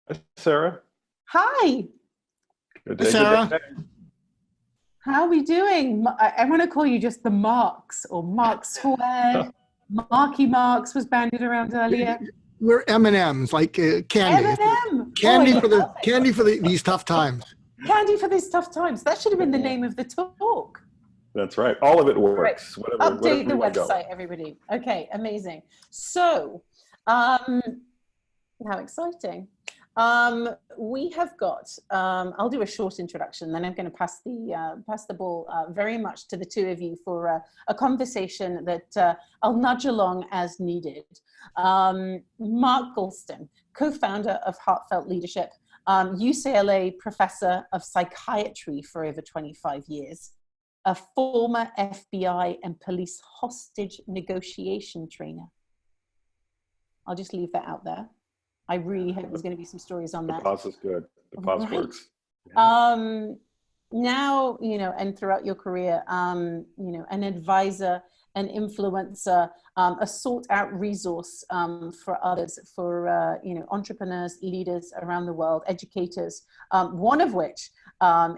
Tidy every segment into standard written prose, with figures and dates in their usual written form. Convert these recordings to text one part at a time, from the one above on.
Hi, Sarah. Hi, Good Hi, day, good Sarah. day. how are we doing? I want to call you just the Marks or Mark Squared. Marky Marks was bandied around earlier. We're M&Ms, like candy. M&M. Oh, I love it. Candy for these tough times. Candy for these tough times. That should have been the name of the talk. That's right. All of it Right. works. Whatever Update the you want to go. website, everybody. Okay, amazing. So, how exciting. We have got, I'll do a short introduction, then I'm going to pass the ball very much to the two of you for a conversation that I'll nudge along as needed. Mark Goulston, co-founder of Heartfelt Leadership, UCLA professor of psychiatry for over 25 years, a former FBI and police hostage negotiation trainer. I'll just leave that out there. I really hope there's going to be some stories on that. The pause is good. The pause Right. works. Now, and throughout your career, an advisor, an influencer, a sought out resource for others, for, entrepreneurs, leaders around the world, educators, one of which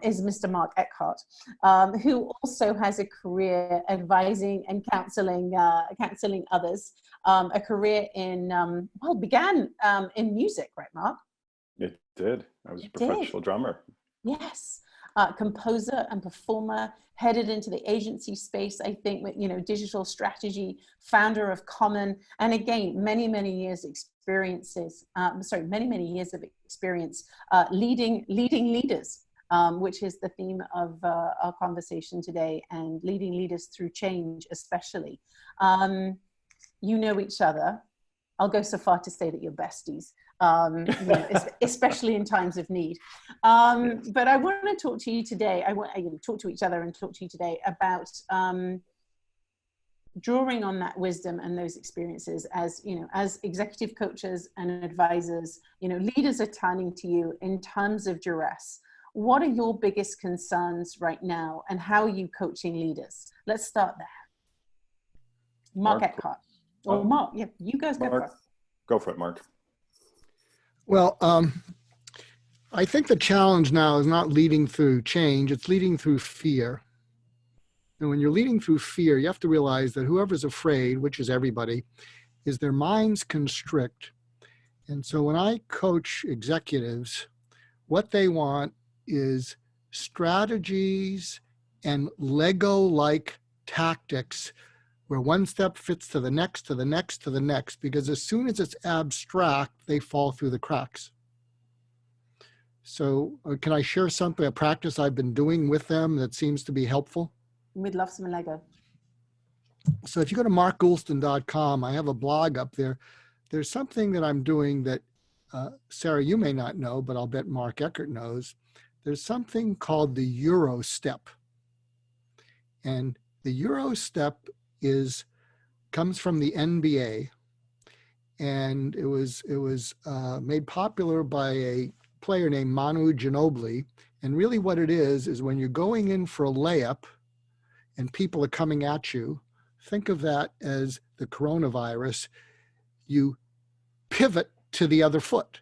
is Mr. Mark Eckhardt, who also has a career advising and counseling others, a career began in music, right, Mark? It did. I was a professional drummer. Yes. Composer and performer, headed into the agency space, I think, with, digital strategy, founder of Common, and again, many years of experience leading leaders, which is the theme of our conversation today, and leading leaders through change, especially. You know each other. I'll go so far to say that you're besties, especially in times of need. But I want to talk to you today. I want to talk to each other and talk to you today about drawing on that wisdom and those experiences as executive coaches and advisors. Leaders are turning to you in times of duress. What are your biggest concerns right now, and how are you coaching leaders? Let's start there. Mark Eckhardt. Or Mark, yeah, you guys go for it. Go for it, Mark. Well, I think the challenge now is not leading through change, it's leading through fear. And when you're leading through fear, you have to realize that whoever's afraid, which is everybody, is their minds constrict. And so when I coach executives, what they want is strategies and Lego-like tactics where one step fits to the next, to the next, to the next, because as soon as it's abstract, they fall through the cracks. So can I share something, a practice I've been doing with them that seems to be helpful? We'd love some Lego. So if you go to markgoulston.com, I have a blog up there. There's something that I'm doing that, Sarah, you may not know, but I'll bet Mark Eckhardt knows. There's something called the Euro step. And the Euro step comes from the NBA, and it was made popular by a player named Manu Ginobili. And really what it is when you're going in for a layup and people are coming at you, think of that as the coronavirus. You pivot to the other foot.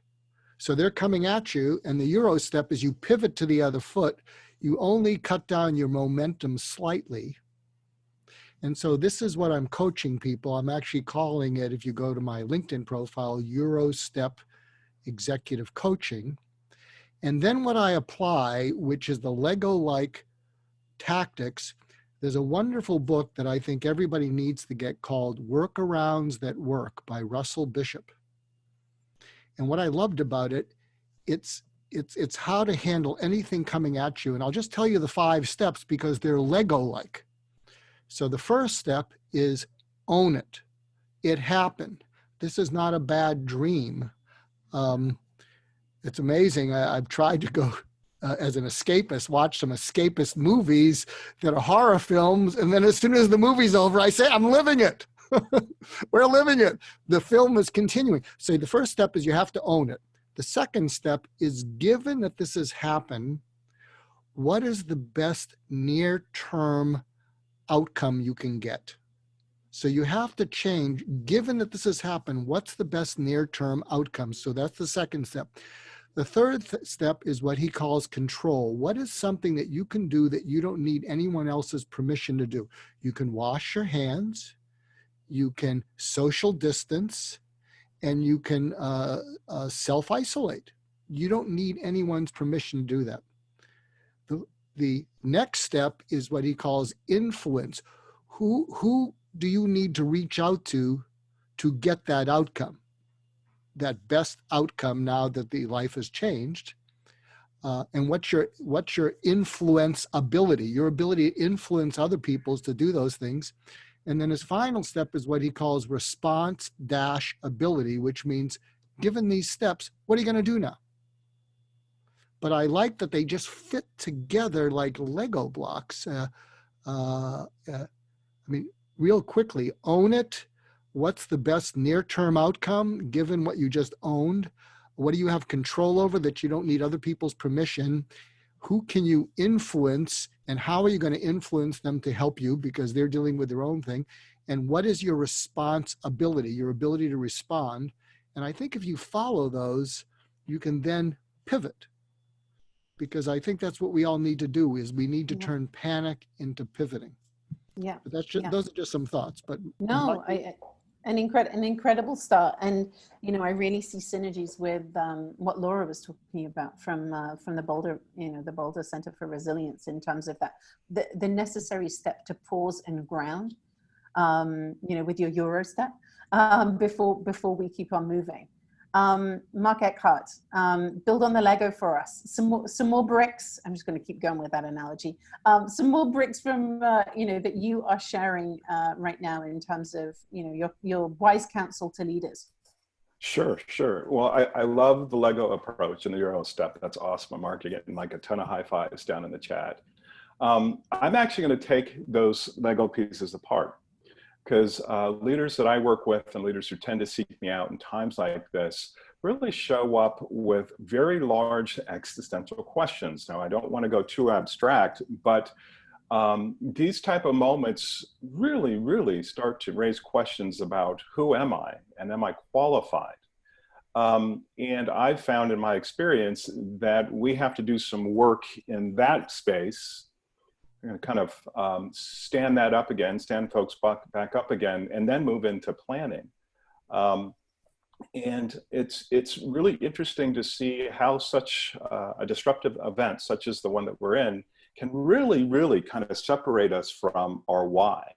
So they're coming at you, and the Euro step is you pivot to the other foot. You only cut down your momentum slightly. And so this is what I'm coaching people. I'm actually calling it, if you go to my LinkedIn profile, Euro Step Executive Coaching. And then what I apply, which is the Lego-like tactics, there's a wonderful book that I think everybody needs to get called Workarounds That Work by Russell Bishop. And what I loved about it, it's how to handle anything coming at you. And I'll just tell you the 5 steps because they're Lego-like. So the first step is own it. It happened. This is not a bad dream. It's amazing. I've tried to go as an escapist, watch some escapist movies that are horror films. And then as soon as the movie's over, I say, I'm living it. We're living it. The film is continuing. So the first step is you have to own it. The second step is, given that this has happened, what is the best near-term outcome you can get? So you have to change, given that this has happened, what's the best near-term outcome? So that's the second step. The third step is what he calls control. What is something that you can do that you don't need anyone else's permission to do? You can wash your hands, you can social distance, and you can self-isolate. You don't need anyone's permission to do that. The next step is what he calls influence. Who do you need to reach out to get that outcome, that best outcome now that the life has changed? And what's your influence ability, your ability to influence other people to do those things? And then his final step is what he calls response-ability, which means, given these steps, what are you going to do now? But I like that they just fit together like Lego blocks. Real quickly, own it. What's the best near-term outcome given what you just owned? What do you have control over that you don't need other people's permission? Who can you influence, and how are you going to influence them to help you because they're dealing with their own thing? And what is your responsibility, your ability to respond? And I think if you follow those, you can then pivot, because I think that's what we all need to do, is we need to turn panic into pivoting. Yeah. But that's just, those are just some thoughts. But no, an incredible start. And, I really see synergies with what Laura was talking about from the Boulder, the Boulder Center for Resilience, in terms of that, the necessary step to pause and ground, with your Euro step, before we keep on moving. Mark Eckhardt, build on the Lego for us. Some more bricks. I'm just going to keep going with that analogy. Some more bricks from, that you are sharing right now in terms of, your wise counsel to leaders. Sure. Well, I love the Lego approach and the Euro step. That's awesome, Mark. You're getting like a ton of high fives down in the chat. I'm actually going to take those Lego pieces apart, because leaders that I work with and leaders who tend to seek me out in times like this really show up with very large existential questions. Now, I don't want to go too abstract, but these type of moments really start to raise questions about who am I, and am I qualified? And I've found in my experience that we have to do some work in that space, kind of stand that up again, stand folks back up again, and then move into planning. And it's really interesting to see how such a disruptive event, such as the one that we're in, can really kind of separate us from our why,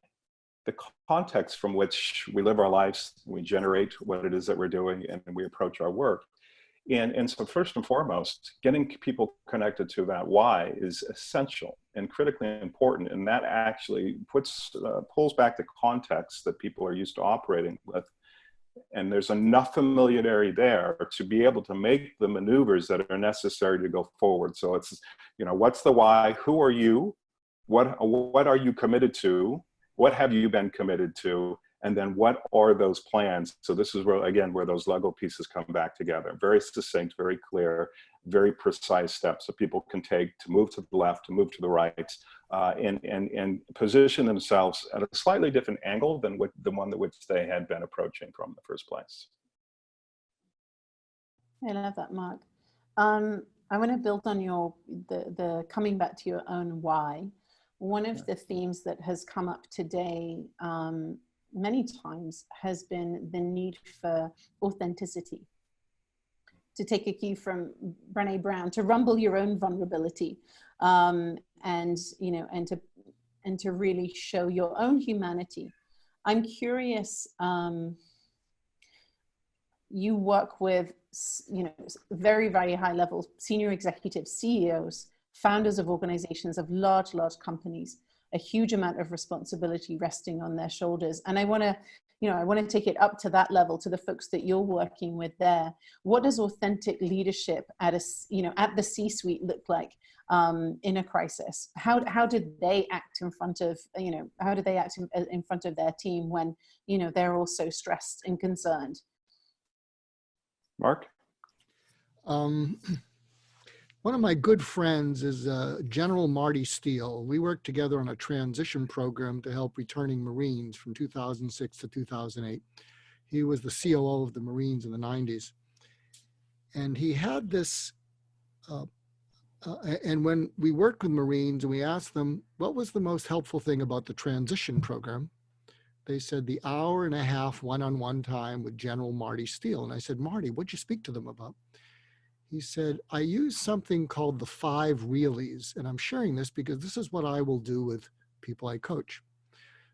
the context from which we live our lives, we generate what it is that we're doing, and we approach our work. And so first and foremost, getting people connected to that why is essential and critically important. And that actually pulls back the context that people are used to operating with. And there's enough familiarity there to be able to make the maneuvers that are necessary to go forward. So it's, what's the why? Who are you? What are you committed to? What have you been committed to? And then what are those plans? So this is where, again, where those Lego pieces come back together. Very succinct, very clear, very precise steps that people can take to move to the left, to move to the right, and position themselves at a slightly different angle than the one that which they had been approaching from the first place. I love that, Mark. I want to build on the coming back to your own why. One of the themes that has come up today many times has been the need for authenticity. To take a cue from Brené Brown, to rumble your own vulnerability, and to really show your own humanity. I'm curious. You work with very high level senior executives, CEOs, founders of organizations, of large companies, a huge amount of responsibility resting on their shoulders. And I want to take it up to that level, to the folks that you're working with there. What does authentic leadership at the C-suite look like in a crisis? How did they act in front of, how do they act in front of their team when, they're all so stressed and concerned? Mark? One of my good friends is General Marty Steele. We worked together on a transition program to help returning Marines from 2006 to 2008. He was the COO of the Marines in the 90s. And he had this and when we worked with Marines and we asked them, what was the most helpful thing about the transition program? They said the hour and a half one-on-one time with General Marty Steele. And I said, Marty, what'd you speak to them about? He said, I use something called the 5 Wheelies. And I'm sharing this because this is what I will do with people I coach.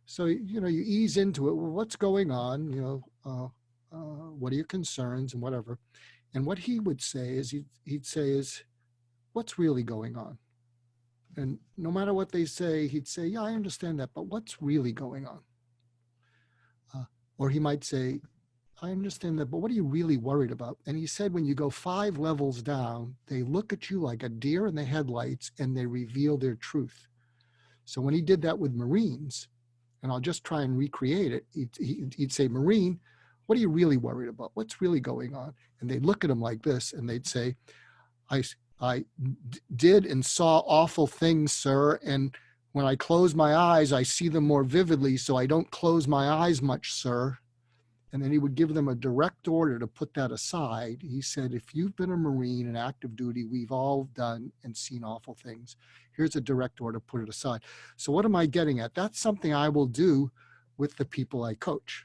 So, you know, you ease into it. Well, what's going on? You know, what are your concerns and whatever. And what he would say is, he'd say is, what's really going on? And no matter what they say, he'd say, yeah, I understand that, but what's really going on? Or he might say, I understand that, but what are you really worried about? And he said, when you go 5 levels down, they look at you like a deer in the headlights and they reveal their truth. So when he did that with Marines, and I'll just try and recreate it, he'd say, Marine, what are you really worried about? What's really going on? And they'd look at him like this and they'd say, I did and saw awful things, sir. And when I close my eyes, I see them more vividly, so I don't close my eyes much, sir. And then he would give them a direct order to put that aside. He said, if you've been a Marine in active duty, we've all done and seen awful things. Here's a direct order, put it aside. So what am I getting at? That's something I will do with the people I coach.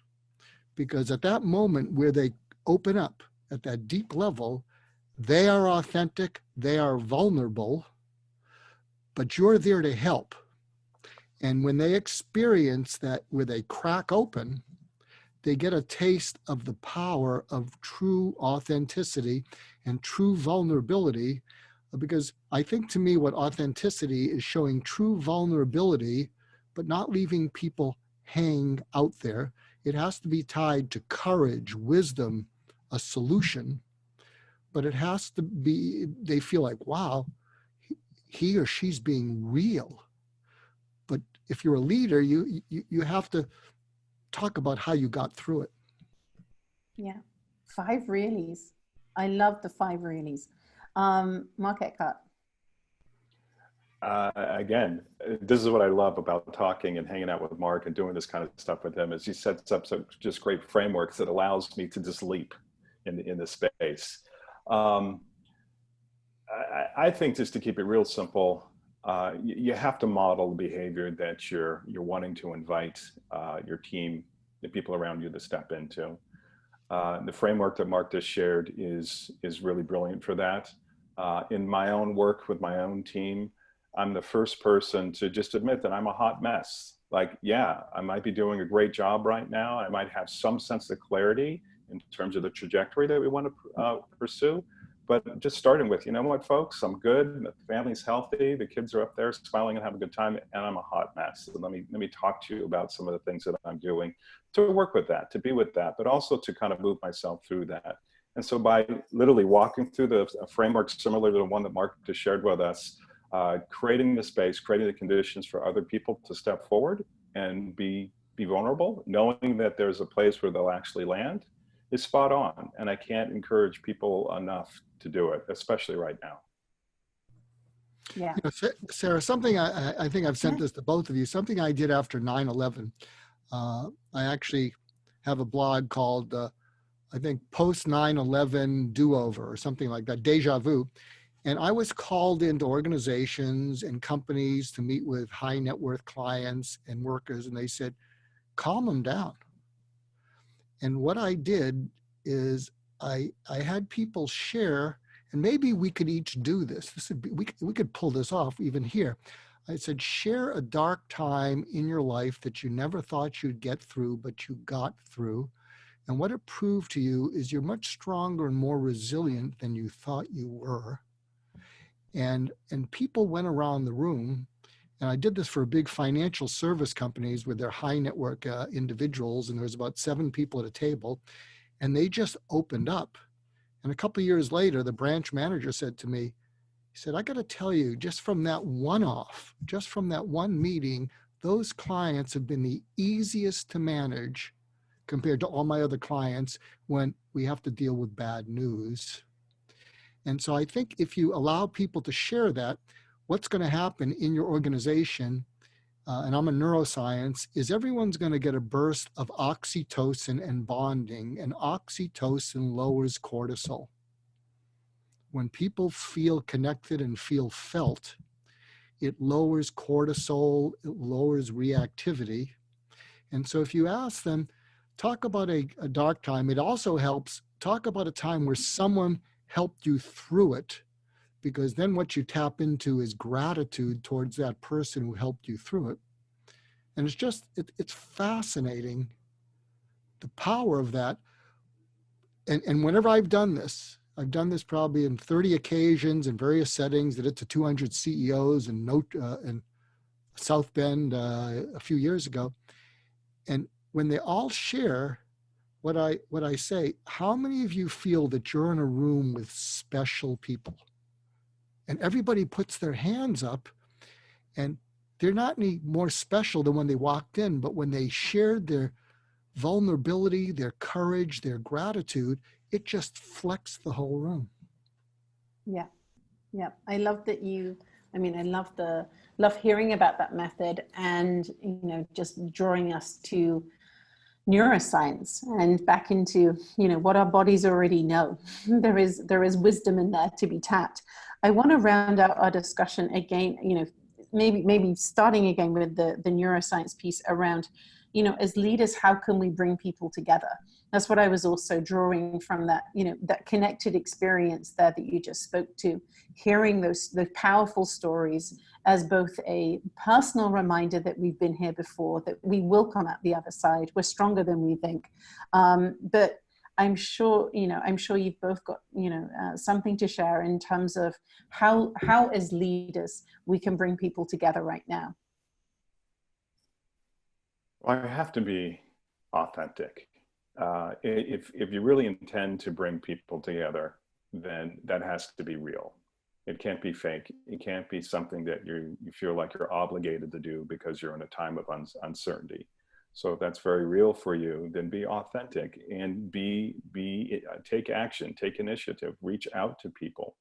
Because at that moment where they open up at that deep level, they are authentic, they are vulnerable, but you're there to help. And when they experience that, where they crack open, they get a taste of the power of true authenticity and true vulnerability. Because I think, to me, what authenticity is showing true vulnerability, but not leaving people hang out there. It has to be tied to courage, wisdom, a solution, but it has to be, they feel like, wow, he or she's being real. But if you're a leader, you have to talk about how you got through it. Yeah. 5 reallys. I love the 5 reallys. Mark Eckhardt. Again, this is what I love about talking and hanging out with Mark and doing this kind of stuff with him, is he sets up some just great frameworks that allows me to just leap in this space. I think, just to keep it real simple, you have to model the behavior that you're wanting to invite your team, the people around you, to step into. The framework that Mark just shared is really brilliant for that. In my own work with my own team, I'm the first person to just admit that I'm a hot mess. Like, yeah, I might be doing a great job right now. I might have some sense of clarity in terms of the trajectory that we want to pursue. But just starting with, you know what, folks, I'm good. The family's healthy. The kids are up there smiling and having a good time, and I'm a hot mess. So let me talk to you about some of the things that I'm doing to work with that, to be with that, but also to kind of move myself through that. And so by literally walking through the framework similar to the one that Mark just shared with us, creating the space, creating the conditions for other people to step forward and be vulnerable, knowing that there's a place where they'll actually land, is spot on. And I can't encourage people enough to do it, especially right now. Yeah. You know, Sarah, something I think I've sent this to both of you, something I did after 9/11. I actually have a blog called, I think, Post 9/11 Do-Over or something like that, Deja Vu. And I was called into organizations and companies to meet with high net worth clients and workers, and they said, calm them down. And what I did is I had people share, and maybe we could each do this. This would be, we could pull this off even here. I said, share a dark time in your life that you never thought you'd get through, but you got through. And what it proved to you is you're much stronger and more resilient than you thought you were. And people went around the room, and I did this for big financial service companies with their high network individuals, and there was about 7 people at a table, and they just opened up. And a couple of years later, the branch manager said to me, he said, I got to tell you, just from that one-off, just from that one meeting, those clients have been the easiest to manage compared to all my other clients when we have to deal with bad news. And so I think if you allow people to share that, what's going to happen in your organization, and I'm a neuroscience, is everyone's going to get a burst of oxytocin and bonding, and oxytocin lowers cortisol. when people feel connected and feel felt, it lowers cortisol, it lowers reactivity. And so if you ask them, talk about a dark time, it also helps talk about a time where someone helped you through it, because then what you tap into is gratitude towards that person who helped you through it. And it's just, it's fascinating, the power of that. And whenever I've done this probably in 30 occasions in various settings, did it to 200 CEOs in South Bend a few years ago. And when they all share, what I say, how many of you feel that you're in a room with special people? And everybody puts their hands up, and they're not any more special than when they walked in, but when they shared their vulnerability, their courage, their gratitude, it just flexed the whole room. Yeah. Yeah. I love that love hearing about that method, and, just drawing us to neuroscience and back into, what our bodies already know. There is wisdom in there to be tapped. I want to round out our discussion again, maybe starting again with the neuroscience piece around, as leaders, how can we bring people together? That's what I was also drawing from that, that connected experience there that you just spoke to, hearing the powerful stories as both a personal reminder that we've been here before, that we will come out the other side, we're stronger than we think. But I'm sure you've both got, something to share in terms of how as leaders we can bring people together right now. Well, I have to be authentic. If you really intend to bring people together, then that has to be real. It can't be fake. It can't be something that you feel like you're obligated to do because you're in a time of uncertainty. So if that's very real for you, then be authentic and take action, take initiative, reach out to people.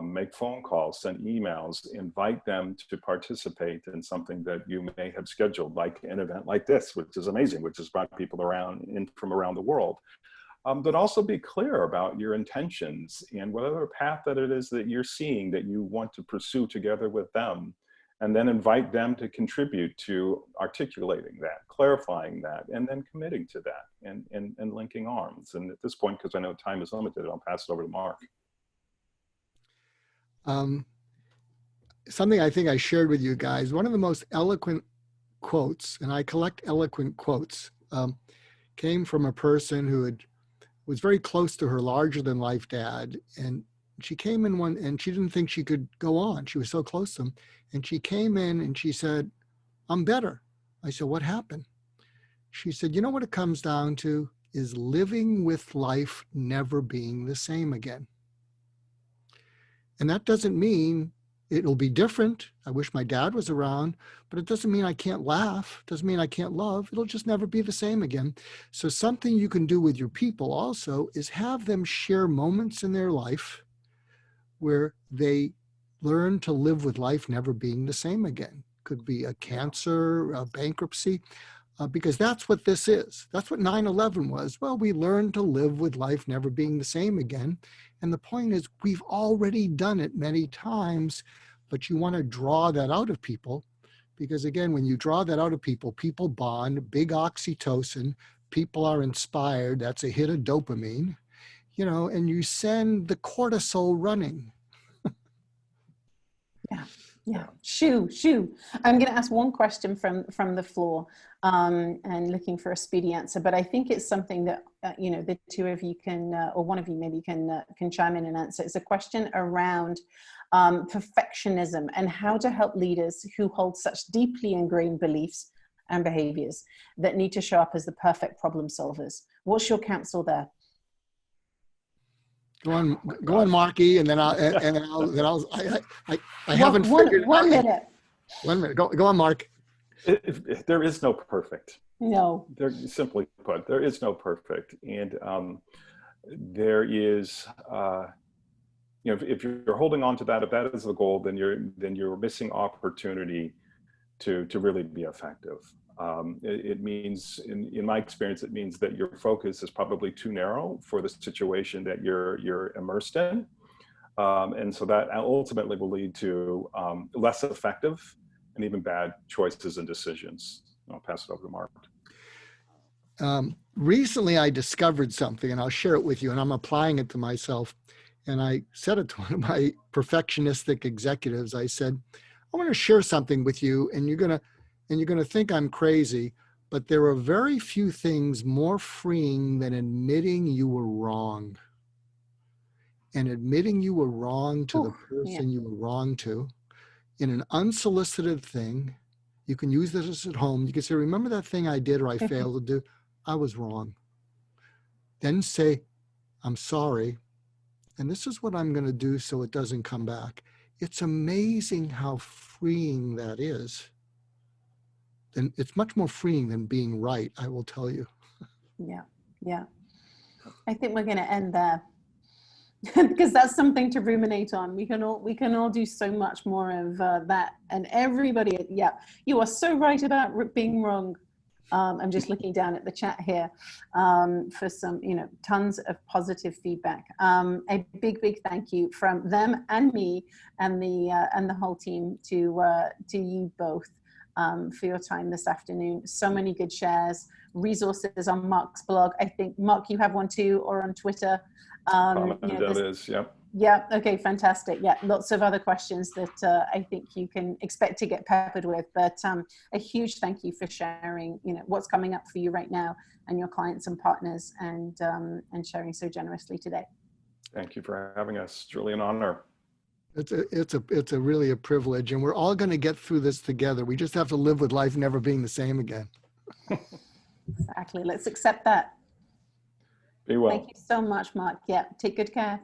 Make phone calls, send emails, invite them to participate in something that you may have scheduled, like an event like this, which is amazing, which has brought people from around the world. But also be clear about your intentions and whatever path that it is that you're seeing that you want to pursue together with them, and then invite them to contribute to articulating that, clarifying that, and then committing to that and linking arms. And at this point, because I know time is limited, I'll pass it over to Mark. Something I think I shared with you guys, one of the most eloquent quotes, and I collect eloquent quotes, came from a person who was very close to her larger than life dad. And she came in and she didn't think she could go on. She was so close to him. And she came in and she said, "I'm better." I said, "What happened?" She said, "You know what it comes down to is living with life never being the same again." And that doesn't mean it'll be different. I wish my dad was around, but it doesn't mean I can't laugh. It doesn't mean I can't love. It'll just never be the same again. So something you can do with your people also is have them share moments in their life where they learn to live with life never being the same again. Could be a cancer, a bankruptcy, because that's what this is. That's what 9/11 was. Well, we learned to live with life never being the same again. And the point is, we've already done it many times, but you want to draw that out of people, because again, when you draw that out of people, people bond, big oxytocin, people are inspired. That's a hit of dopamine, and you send the cortisol running. Yeah. Shoo. I'm going to ask one question from the floor, and looking for a speedy answer. But I think it's something that the two of you can, or one of you maybe can chime in and answer. It's a question around perfectionism and how to help leaders who hold such deeply ingrained beliefs and behaviors that need to show up as the perfect problem solvers. What's your counsel there? Go on, Marky, and then I haven't figured 1 minute. 1 minute. Go on, Mark. There is no perfect. No. Simply put, there is no perfect, and there is. If you're holding on to that, if that is the goal, then you're missing opportunity to really be effective. It means, in my experience, it means that your focus is probably too narrow for the situation that you're immersed in. And so that ultimately will lead to less effective and even bad choices and decisions. I'll pass it over to Mark. Recently, I discovered something, and I'll share it with you, and I'm applying it to myself. And I said it to one of my perfectionistic executives. I said, I want to share something with you, and you're gonna think I'm crazy, but there are very few things more freeing than admitting you were wrong. And admitting you were wrong to the person you were wrong to in an unsolicited thing. You can use this at home. You can say, remember that thing I did or I failed to do? I was wrong. Then say, I'm sorry. And this is what I'm going to do so it doesn't come back. It's amazing how freeing that is. And it's much more freeing than being right, I will tell you. Yeah, yeah. I think we're going to end there. Because that's something to ruminate on. We can all do so much more of that. And everybody, yeah, you are so right about being wrong. I'm just looking down at the chat here for some, tons of positive feedback. A big thank you from them and me and the whole team to you both for your time this afternoon. So many good shares, resources on Mark's blog. I think, Mark, you have one too, or on Twitter. That is, yep. Yeah. Okay. Fantastic. Yeah. Lots of other questions that I think you can expect to get peppered with, but a huge thank you for sharing, what's coming up for you right now and your clients and partners, and sharing so generously today. Thank you for having us. It's really an honor. It's really a privilege, and we're all going to get through this together. We just have to live with life never being the same again. Exactly. Let's accept that. Be well. Thank you so much, Mark. Yeah. Take good care.